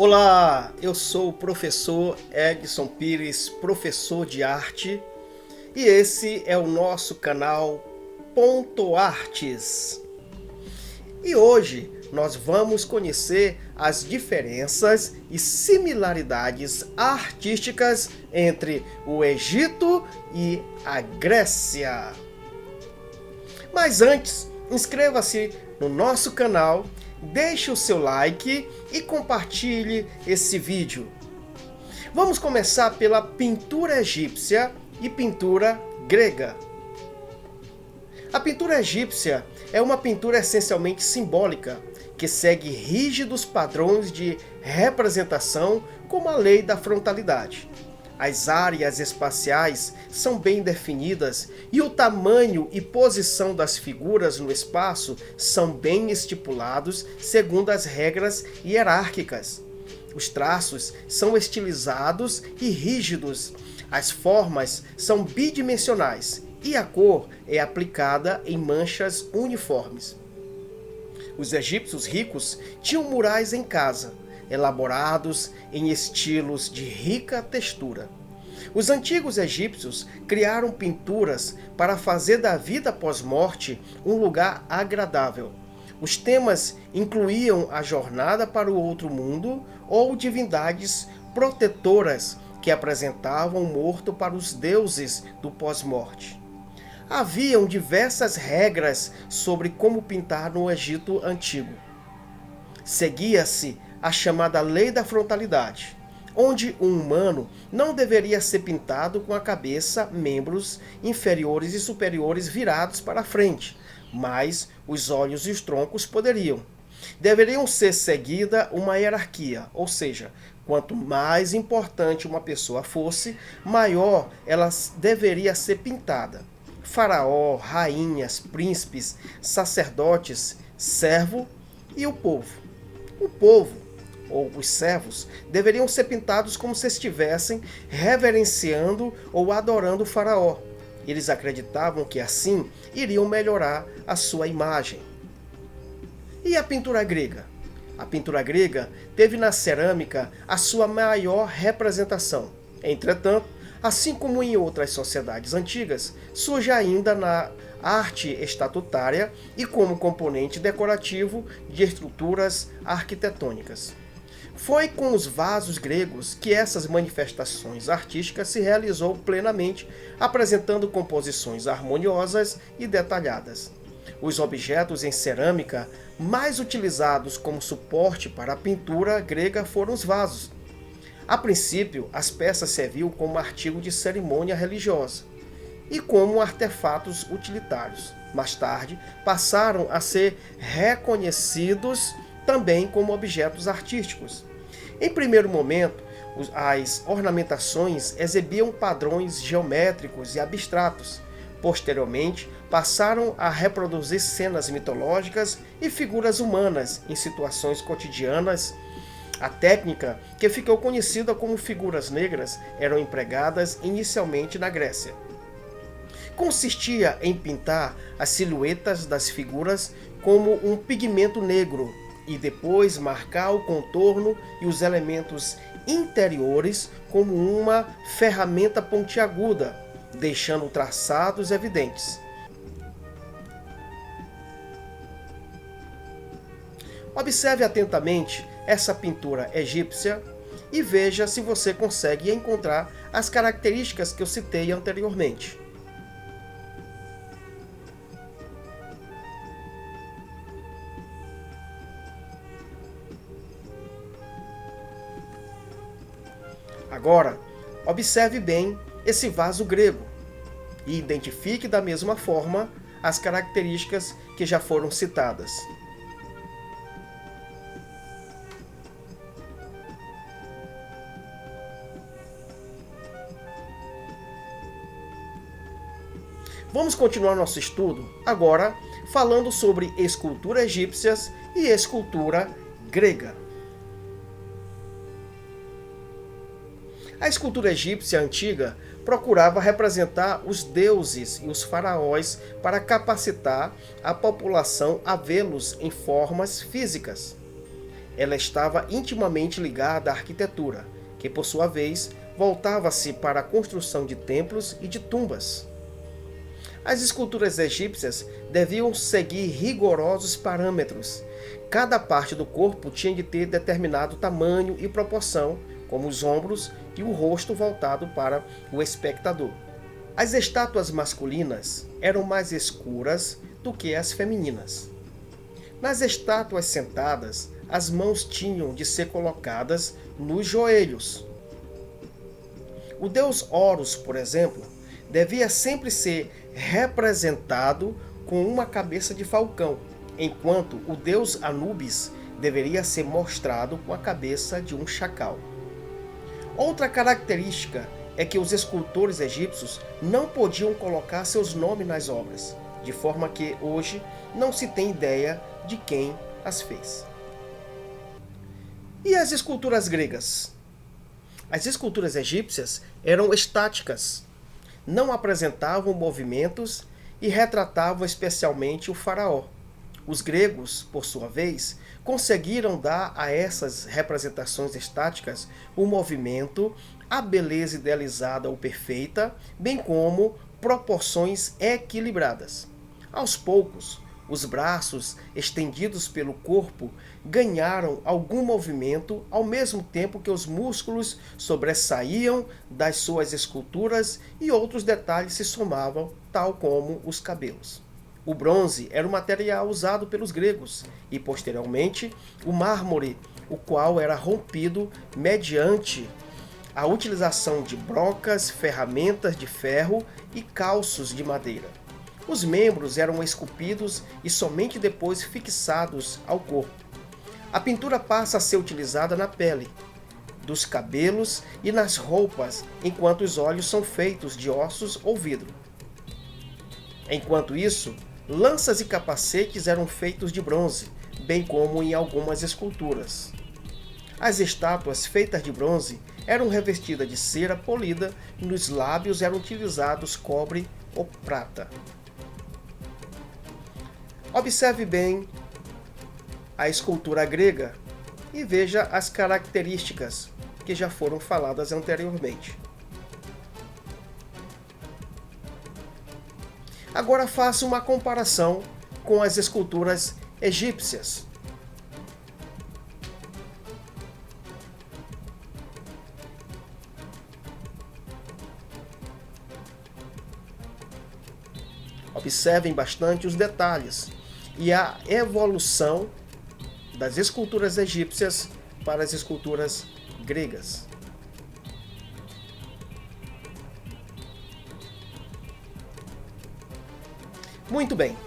Olá, eu sou o professor Edson Pires, professor de arte, e esse é o nosso canal Ponto Artes. E hoje nós vamos conhecer as diferenças e similaridades artísticas entre o Egito e a Grécia. Mas antes, inscreva-se no nosso canal, deixe o seu like e compartilhe esse vídeo. Vamos começar pela pintura egípcia e pintura grega. A pintura egípcia é uma pintura essencialmente simbólica, que segue rígidos padrões de representação como a lei da frontalidade. As áreas espaciais são bem definidas e o tamanho e posição das figuras no espaço são bem estipulados segundo as regras hierárquicas. Os traços são estilizados e rígidos, as formas são bidimensionais e a cor é aplicada em manchas uniformes. Os egípcios ricos tinham murais em casa, elaborados em estilos de rica textura. Os antigos egípcios criaram pinturas para fazer da vida pós-morte um lugar agradável. Os temas incluíam a jornada para o outro mundo ou divindades protetoras que apresentavam o morto para os deuses do pós-morte. Haviam diversas regras sobre como pintar no Egito Antigo. Seguia-se a chamada lei da frontalidade, onde um humano não deveria ser pintado com a cabeça, membros inferiores e superiores virados para a frente, mas os olhos e os troncos poderiam. Deveriam ser seguida uma hierarquia, ou seja, quanto mais importante uma pessoa fosse, maior ela deveria ser pintada. Faraó, rainhas, príncipes, sacerdotes, servo e o povo. O povo, ou os servos, deveriam ser pintados como se estivessem reverenciando ou adorando o faraó. Eles acreditavam que assim iriam melhorar a sua imagem. E a pintura grega? A pintura grega teve na cerâmica a sua maior representação. Entretanto, assim como em outras sociedades antigas, surge ainda na arte estatutária e como componente decorativo de estruturas arquitetônicas. Foi com os vasos gregos que essas manifestações artísticas se realizou plenamente, apresentando composições harmoniosas e detalhadas. Os objetos em cerâmica mais utilizados como suporte para a pintura grega foram os vasos. A princípio, as peças serviam como artigo de cerimônia religiosa e como artefatos utilitários. Mais tarde, passaram a ser reconhecidos também como objetos artísticos. Em primeiro momento, as ornamentações exibiam padrões geométricos e abstratos. Posteriormente, passaram a reproduzir cenas mitológicas e figuras humanas em situações cotidianas. A técnica, que ficou conhecida como figuras negras, eram empregadas inicialmente na Grécia. Consistia em pintar as silhuetas das figuras como um pigmento negro e depois marcar o contorno e os elementos interiores como uma ferramenta pontiaguda, deixando traçados evidentes. Observe atentamente essa pintura egípcia e veja se você consegue encontrar as características que eu citei anteriormente. Agora, observe bem esse vaso grego e identifique da mesma forma as características que já foram citadas. Vamos continuar nosso estudo agora falando sobre escultura egípcias e escultura grega. A escultura egípcia antiga procurava representar os deuses e os faraós para capacitar a população a vê-los em formas físicas. ela estava intimamente ligada à arquitetura, que por sua vez voltava-se para a construção de templos e de tumbas. As esculturas egípcias deviam seguir rigorosos parâmetros. Cada parte do corpo tinha de ter determinado tamanho e proporção, como os ombros e o rosto voltado para o espectador. As estátuas masculinas eram mais escuras do que as femininas. Nas estátuas sentadas, as mãos tinham de ser colocadas nos joelhos. O deus Horus, por exemplo, devia sempre ser representado com uma cabeça de falcão, enquanto o deus Anubis deveria ser mostrado com a cabeça de um chacal. Outra característica é que os escultores egípcios não podiam colocar seus nomes nas obras, de forma que hoje não se tem ideia de quem as fez. E as esculturas gregas? As esculturas egípcias eram estáticas, não apresentavam movimentos e retratavam especialmente o faraó. Os gregos, por sua vez, conseguiram dar a essas representações estáticas o movimento, a beleza idealizada ou perfeita, bem como proporções equilibradas. Aos poucos, os braços estendidos pelo corpo ganharam algum movimento ao mesmo tempo que os músculos sobressaíam das suas esculturas e outros detalhes se somavam, tal como os cabelos. O bronze era o material usado pelos gregos e, posteriormente, o mármore, o qual era rompido mediante a utilização de brocas, ferramentas de ferro e calços de madeira. Os membros eram esculpidos e somente depois fixados ao corpo. A pintura passa a ser utilizada na pele, dos cabelos e nas roupas, enquanto os olhos são feitos de ossos ou vidro. Enquanto isso, lanças e capacetes eram feitos de bronze, bem como em algumas esculturas. As estátuas feitas de bronze eram revestidas de cera polida e nos lábios eram utilizados cobre ou prata. Observe bem a escultura grega e veja as características que já foram faladas anteriormente. Agora faça uma comparação com as esculturas egípcias. Observem bastante os detalhes e a evolução das esculturas egípcias para as esculturas gregas. Muito bem.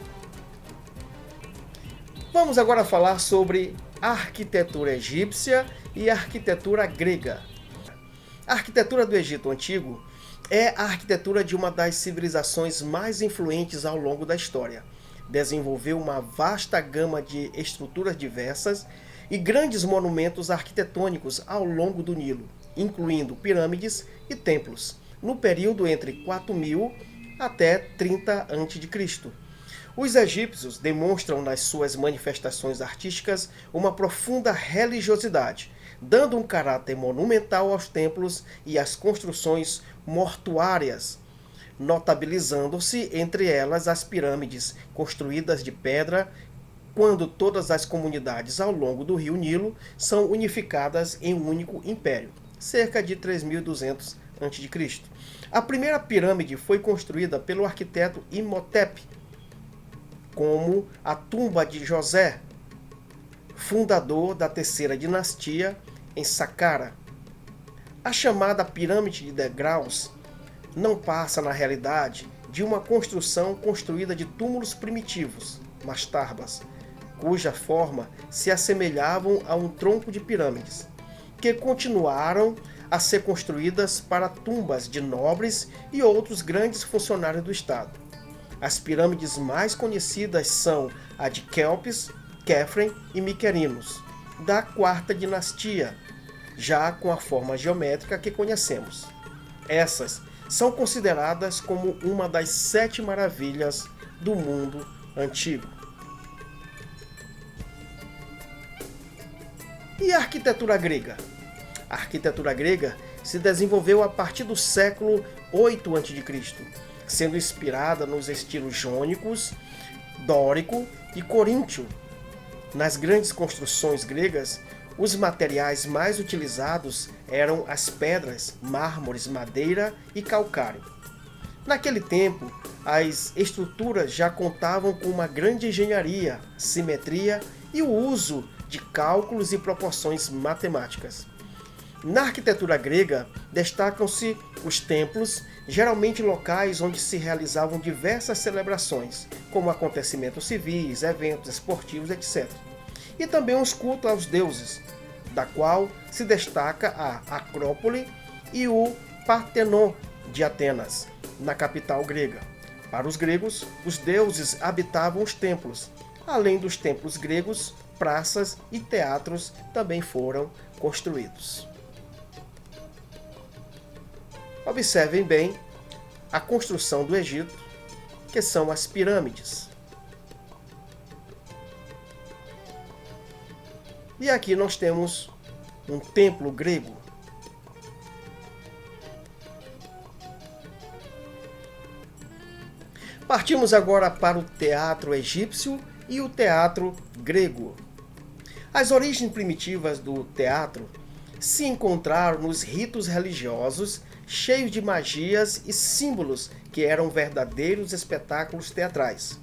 Vamos agora falar sobre a arquitetura egípcia e a arquitetura grega. A arquitetura do Egito Antigo é a arquitetura de uma das civilizações mais influentes ao longo da história. Desenvolveu uma vasta gama de estruturas diversas e grandes monumentos arquitetônicos ao longo do Nilo, incluindo pirâmides e templos, no período entre 4000 até 30 a.C. Os egípcios demonstram nas suas manifestações artísticas uma profunda religiosidade, dando um caráter monumental aos templos e às construções mortuárias, notabilizando-se entre elas as pirâmides construídas de pedra, quando todas as comunidades ao longo do rio Nilo são unificadas em um único império, cerca de 3200 a.C. A primeira pirâmide foi construída pelo arquiteto Imhotep, como a tumba de José, fundador da terceira dinastia em Saqqara. A chamada pirâmide de degraus não passa, na realidade, de uma construção construída de túmulos primitivos, mastarbas, cuja forma se assemelhavam a um tronco de pirâmides, que continuaram a ser construídas para tumbas de nobres e outros grandes funcionários do Estado. As pirâmides mais conhecidas são a de Quéops, Quefren e Miquerinos, da quarta dinastia, já com a forma geométrica que conhecemos. Essas são consideradas como uma das 7 maravilhas do mundo antigo. E a arquitetura grega? A arquitetura grega se desenvolveu a partir do século 8 a.C., sendo inspirada nos estilos jônicos, dórico e coríntio. Nas grandes construções gregas, os materiais mais utilizados eram as pedras, mármores, madeira e calcário. Naquele tempo, as estruturas já contavam com uma grande engenharia, simetria e o uso de cálculos e proporções matemáticas. Na arquitetura grega, destacam-se os templos, geralmente locais onde se realizavam diversas celebrações, como acontecimentos civis, eventos esportivos, etc. E também os cultos aos deuses, da qual se destaca a Acrópole e o Partenon de Atenas, na capital grega. Para os gregos, os deuses habitavam os templos. Além dos templos gregos, praças e teatros também foram construídos. Observem bem a construção do Egito, que são as pirâmides. E aqui nós temos um templo grego. Partimos agora para o teatro egípcio e o teatro grego. As origens primitivas do teatro se encontraram nos ritos religiosos cheios de magias e símbolos que eram verdadeiros espetáculos teatrais.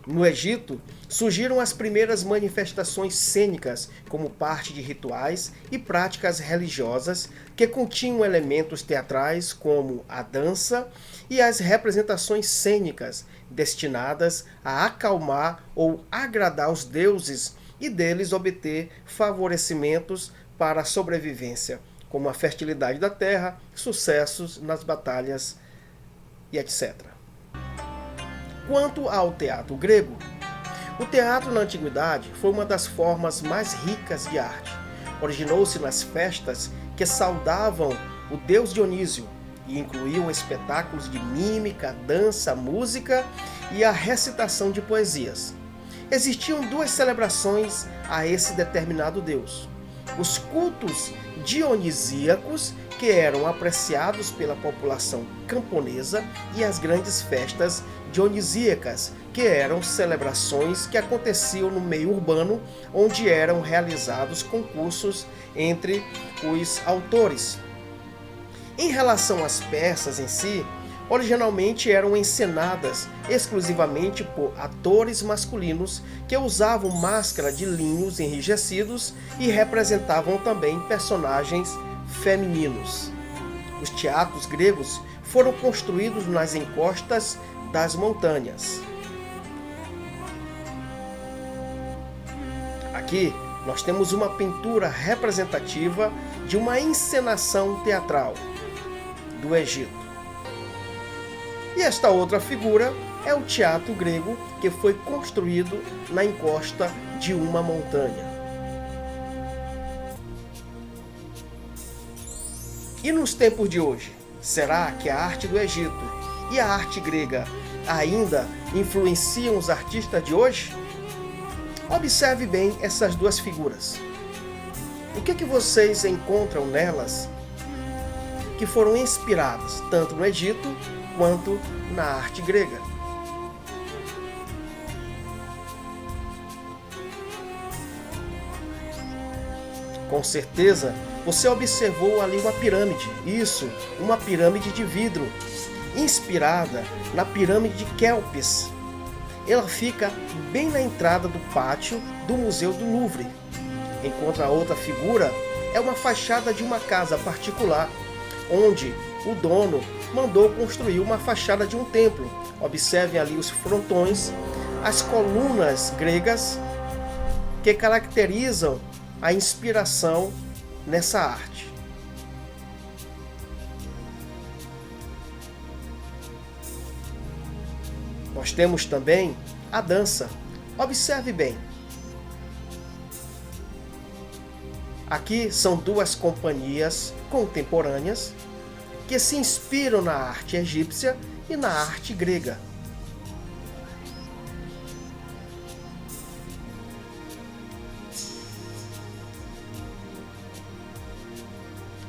No Egito, surgiram as primeiras manifestações cênicas como parte de rituais e práticas religiosas que continham elementos teatrais como a dança e as representações cênicas destinadas a acalmar ou agradar os deuses e deles obter favorecimentos para a sobrevivência, como a fertilidade da terra, sucessos nas batalhas e etc. Quanto ao teatro grego, o teatro na antiguidade foi uma das formas mais ricas de arte. Originou-se nas festas que saudavam o deus Dionísio e incluíam espetáculos de mímica, dança, música e a recitação de poesias. Existiam duas celebrações a esse determinado deus: os cultos dionisíacos, que eram apreciados pela população camponesa, e as grandes festas dionisíacas, que eram celebrações que aconteciam no meio urbano, onde eram realizados concursos entre os autores. Em relação às peças em si, originalmente eram encenadas exclusivamente por atores masculinos que usavam máscara de linhos enrijecidos e representavam também personagens femininos. Os teatros gregos foram construídos nas encostas das montanhas. Aqui nós temos uma pintura representativa de uma encenação teatral do Egito. E esta outra figura é o teatro grego, que foi construído na encosta de uma montanha. E nos tempos de hoje, será que a arte do Egito e a arte grega ainda influenciam os artistas de hoje? Observe bem essas duas figuras. O que vocês encontram nelas que foram inspiradas tanto no Egito quanto na arte grega? Com certeza, você observou ali uma pirâmide. Isso, uma pirâmide de vidro, inspirada na pirâmide de Quéops. Ela fica bem na entrada do pátio do Museu do Louvre. Enquanto a outra figura é uma fachada de uma casa particular, onde o dono mandou construir uma fachada de um templo. Observem ali os frontões, as colunas gregas que caracterizam a inspiração nessa arte. Nós temos também a dança. Observe bem. Aqui são duas companhias contemporâneas que se inspiram na arte egípcia e na arte grega.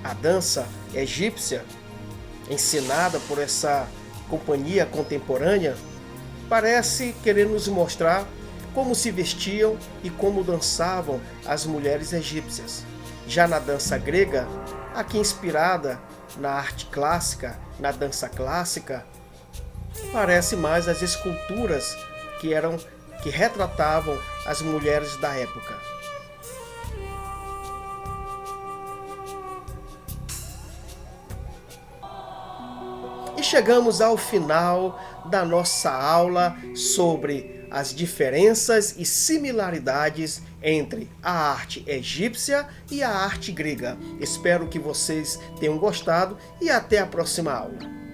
A dança egípcia, ensinada por essa companhia contemporânea, parece querer nos mostrar como se vestiam e como dançavam as mulheres egípcias. Já na dança grega, aqui inspirada na arte clássica, na dança clássica, parece mais as esculturas que retratavam as mulheres da época. E chegamos ao final da nossa aula sobre as diferenças e similaridades entre a arte egípcia e a arte grega. Espero que vocês tenham gostado e até a próxima aula.